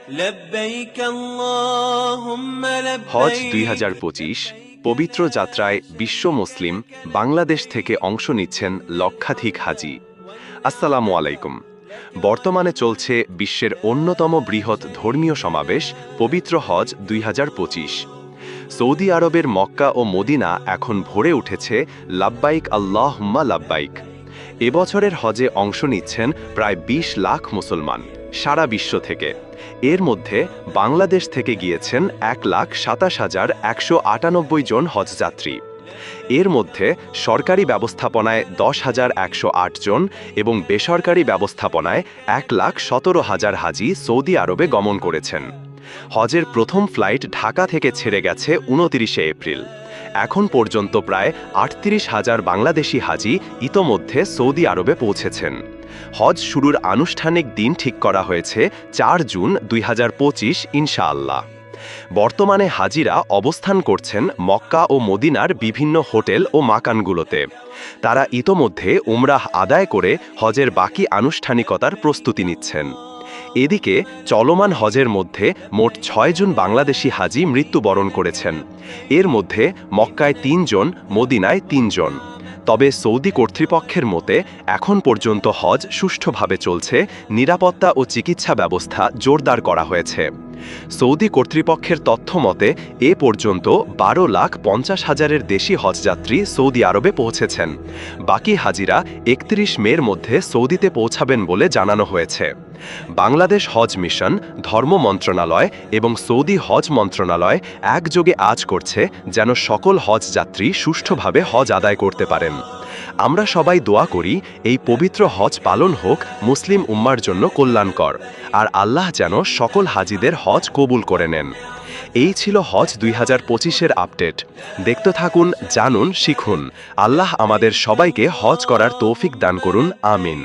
لبيك اللهم হজ لبيك 2025 পবিত্র যাত্রায় বিশ্ব মুসলিম বাংলাদেশ থেকে অংশ নিচ্ছেন লক্ষাধিক হাজি। আসসালামু আলাইকুম। বর্তমানে চলছে বিশ্বের অন্যতম বৃহৎ ধর্মীয় সমাবেশ পবিত্র হজ 2025। সৌদি আরবের মক্কা ও মদিনা এখন ভরে উঠেছে লাব্বাইক আল্লাহুম্মা লাব্বাইক। এবছরের হজে অংশ নিচ্ছেন প্রায় 20 লাখ মুসলমান সারা বিশ্ব থেকে। এর মধ্যে বাংলাদেশ থেকে গিয়েছেন 1,27,198 জন হজযাত্রী। এর মধ্যে সরকারি ব্যবস্থাপনায় 10,108 জন এবং বেসরকারি ব্যবস্থাপনায় 1,17,000 হাজি সৌদি আরবে গমন করেছেন। হজের প্রথম ফ্লাইট ঢাকা থেকে ছেড়ে গেছে 29 এপ্রিল। এখন পর্যন্ত প্রায় 38,000 বাংলাদেশি হাজি ইতোমধ্যে সৌদি আরবে পৌঁছেছেন। হজ শুরুর আনুষ্ঠানিক দিন ঠিক করা হয়েছে 4 জুন 2025 ইনশাআল্লাহ। বর্তমানে হাজিরা অবস্থান করছেন মক্কা ও মদিনার বিভিন্ন হোটেল ও মাকানগুলোতে। তারা ইতোমধ্যে উমরাহ আদায় করে হজের বাকি আনুষ্ঠানিকতার প্রস্তুতি নিচ্ছেন। এদিকে চলমান হজের মধ্যে মোট 6 জন বাংলাদেশি হাজি মৃত্যুবরণ করেছেন। এর মধ্যে মক্কায় 3 জন, মদিনায় 3 জন। তবে সৌদি কর্তৃপক্ষের মতে এখন পর্যন্ত হজ সুষ্ঠুভাবে চলছে, নিরাপত্তা ও চিকিৎসা ব্যবস্থা জোরদার করা হয়েছে। সৌদি কর্তৃপক্ষের তথ্য মতে এ পর্যন্ত 12,50,000-এর বেশি হজযাত্রী সৌদি আরবে পৌঁছেছেন। বাকি হাজিরা 31 মের মধ্যে সৌদিতে পৌঁছাবেন বলে জানানো হয়েছে। বাংলাদেশ হজ মিশন, ধর্ম মন্ত্রণালয় এবং সৌদি হজ মন্ত্রণালয় একযোগে আজ করছে যেন সকল হজযাত্রী সুষ্ঠুভাবে হজ আদায় করতে পারেন। আমরা সবাই দোয়া করি এই পবিত্র হজ পালন হোক মুসলিম উম্মার জন্য কল্যাণকর, আর আল্লাহ যেন সকল হাজিদের হজ কবুল করে নেন। এই ছিল হজ 2025-এর আপডেট। দেখতে থাকুন, জানুন, শিখুন। আল্লাহ আমাদের সবাইকে হজ করার তৌফিক দান করুন। আমিন।